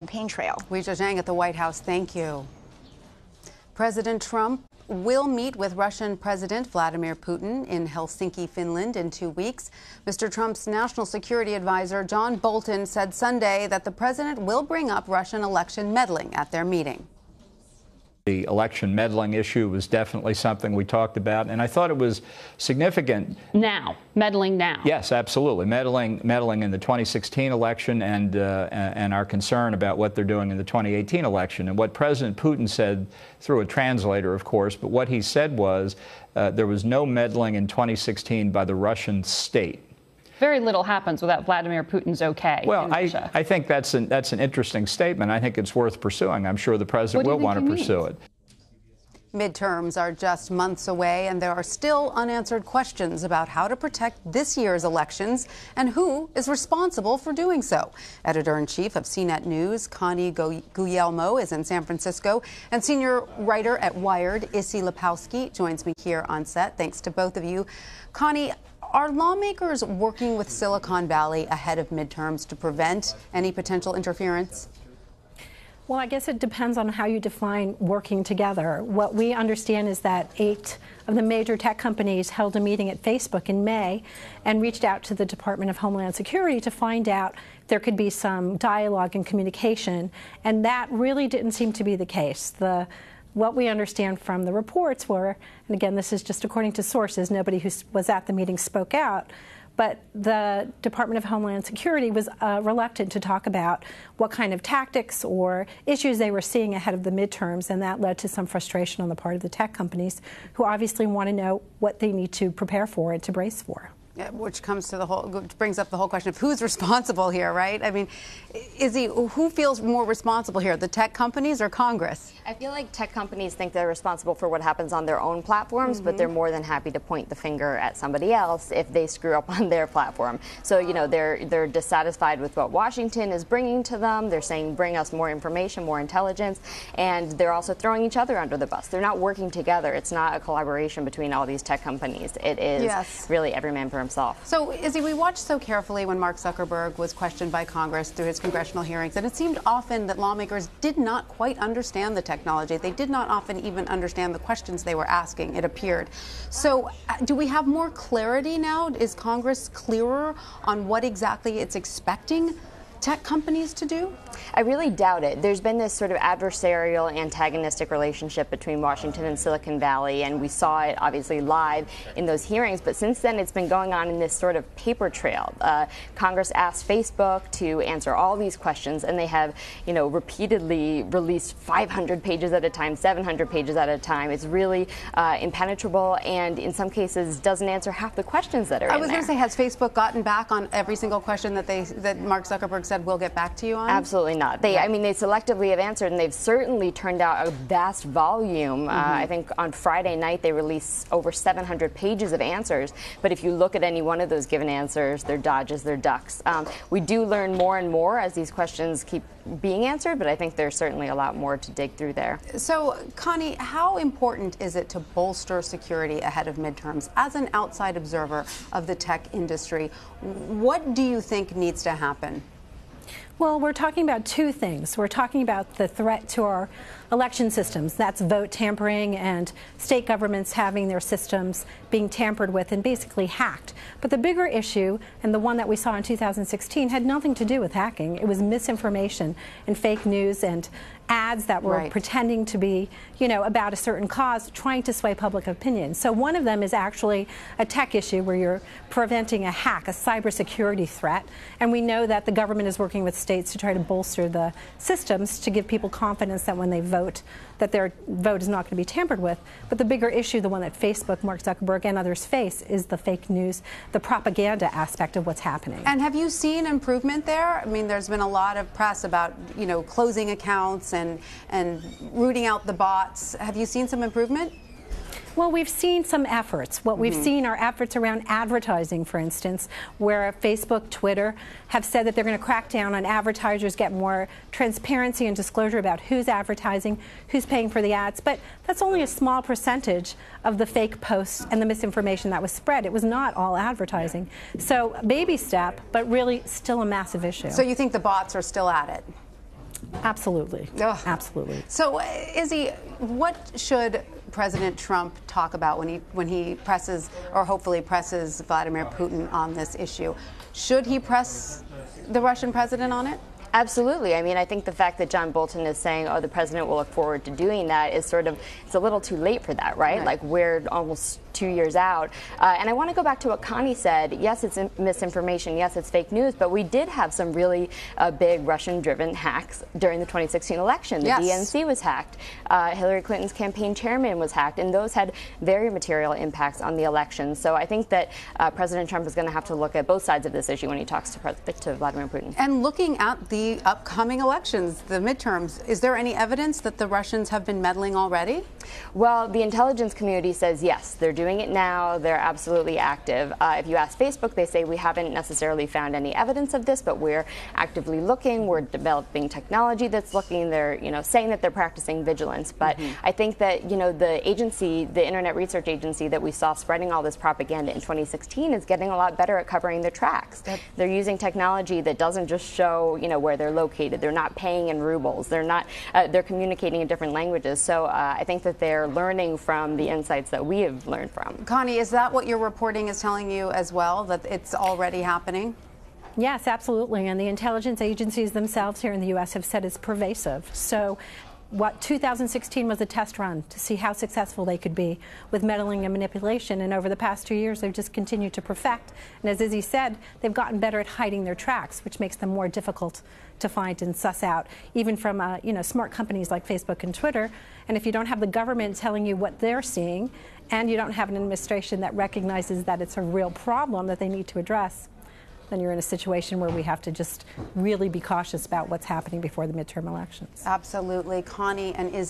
campaign trail. Weijia Zhang at the White House, thank you. President Trump will meet with Russian President Vladimir Putin in Helsinki, Finland in 2 weeks. Mr. Trump's national security advisor, John Bolton, said Sunday that the president will bring up Russian election meddling at their meeting. The election meddling issue was definitely something we talked about, and I thought it was significant. Meddling now. Yes, absolutely. Meddling in the 2016 election and our concern about what they're doing in the 2018 election. And what President Putin said, through a translator, of course, but what he said was there was no meddling in 2016 by the Russian state. Very little happens without Vladimir Putin's okay. Well, I think that's an interesting statement. I think it's worth pursuing. I'm sure the president will want to pursue it. Midterms are just months away, and there are still unanswered questions about how to protect this year's elections and who is responsible for doing so. Editor-in-chief of CNET News, Connie Guglielmo, is in San Francisco, and senior writer at Wired, Issy Lepowski, joins me here on set. Thanks to both of you. Connie, are lawmakers working with Silicon Valley ahead of midterms to prevent any potential interference? Well, I guess it depends on how you define working together. What we understand is that 8 of the major tech companies held a meeting at Facebook in May and reached out to the Department of Homeland Security to find out if there could be some dialogue and communication, and that really didn't seem to be the case. What we understand from the reports were, and again, this is just according to sources, nobody who was at the meeting spoke out, but the Department of Homeland Security was reluctant to talk about what kind of tactics or issues they were seeing ahead of the midterms, and that led to some frustration on the part of the tech companies who obviously want to know what they need to prepare for and to brace for. Yeah, which brings up the whole question of who's responsible here, right? I mean, who feels more responsible here, the tech companies or Congress? I feel like tech companies think they're responsible for what happens on their own platforms, but they're more than happy to point the finger at somebody else if they screw up on their platform. So, you know, they're dissatisfied with what Washington is bringing to them. They're saying, bring us more information, more intelligence, and they're also throwing each other under the bus. They're not working together. It's not a collaboration between all these tech companies. It is really every man for himself. So, Izzy, we watched so carefully when Mark Zuckerberg was questioned by Congress through his congressional hearings, and it seemed often that lawmakers did not quite understand the technology. They did not often even understand the questions they were asking, it appeared. So, do we have more clarity now? Is Congress clearer on what exactly it's expecting tech companies to do? I really doubt it. There's been this sort of adversarial, antagonistic relationship between Washington and Silicon Valley, and we saw it obviously live in those hearings, but since then it's been going on in this sort of paper trail. Congress asked Facebook to answer all these questions, and they have, you know, repeatedly released 500 pages at a time, 700 pages at a time. It's really impenetrable, and in some cases doesn't answer half the questions that are in there. I was going to say, has Facebook gotten back on every single question that Mark Zuckerberg said we'll get back to you on? Absolutely not. They selectively have answered, and they've certainly turned out a vast volume. I think on Friday night they released over 700 pages of answers. But if you look at any one of those given answers, they're dodges, they're ducks. We do learn more and more as these questions keep being answered, but I think there's certainly a lot more to dig through there. So, Connie, how important is it to bolster security ahead of midterms? As an outside observer of the tech industry, what do you think needs to happen? Well, we're talking about two things. We're talking about the threat to our election systems. That's vote tampering and state governments having their systems being tampered with and basically hacked. But the bigger issue, and the one that we saw in 2016, had nothing to do with hacking. It was misinformation and fake news and ads that were pretending to be, you know, about a certain cause, trying to sway public opinion. So one of them is actually a tech issue where you're preventing a hack, a cybersecurity threat. And we know that the government is working with states to try to bolster the systems to give people confidence that when they vote, that their vote is not going to be tampered with. But the bigger issue, the one that Facebook, Mark Zuckerberg, and others face, is the fake news, the propaganda aspect of what's happening. And have you seen improvement there? I mean, there's been a lot of press about, you know, closing accounts and rooting out the bots. Have you seen some improvement? Well, we've seen some efforts. What we've seen are efforts around advertising, for instance, where Facebook, Twitter have said that they're going to crack down on advertisers, get more transparency and disclosure about who's advertising, who's paying for the ads. But that's only a small percentage of the fake posts and the misinformation that was spread. It was not all advertising. So baby step, but really still a massive issue. So you think the bots are still at it? Absolutely. Ugh. Absolutely. So, Izzy, what should President Trump talk about when he presses, or hopefully presses, Vladimir Putin on this issue? Should he press the Russian president on it? Absolutely. I mean, I think the fact that John Bolton is saying, oh, the president will look forward to doing that is sort of, it's a little too late for that, right? Like, we're almost 2 years out. And I want to go back to what Connie said. Yes, it's misinformation. Yes, it's fake news. But we did have some really big Russian-driven hacks during the 2016 election. The DNC was hacked. Hillary Clinton's campaign chairman was hacked. And those had very material impacts on the election. So I think that President Trump is going to have to look at both sides of this issue when he talks to Vladimir Putin. And looking at the upcoming elections, the midterms, is there any evidence that the Russians have been meddling already? Well, the intelligence community says yes, they're doing it now. They're absolutely active. If you ask Facebook, they say we haven't necessarily found any evidence of this, but we're actively looking. We're developing technology that's looking. They're, saying that they're practicing vigilance. But I think that, the agency, the Internet Research Agency that we saw spreading all this propaganda in 2016 is getting a lot better at covering their tracks. They're using technology that doesn't just show, where they're located. They're not paying in rubles. They're not. They're communicating in different languages. So I think that they're learning from the insights that we have learned from. Connie, is that what your reporting is telling you as well, that it's already happening? Yes, absolutely. And the intelligence agencies themselves here in the U.S. have said it's pervasive. So what 2016 was a test run to see how successful they could be with meddling and manipulation. And over the past 2 years, they've just continued to perfect. And as Izzy said, they've gotten better at hiding their tracks, which makes them more difficult to find and suss out, even from smart companies like Facebook and Twitter. And if you don't have the government telling you what they're seeing, and you don't have an administration that recognizes that it's a real problem that they need to address, then you're in a situation where we have to just really be cautious about what's happening before the midterm elections. Absolutely. Connie and Izzy.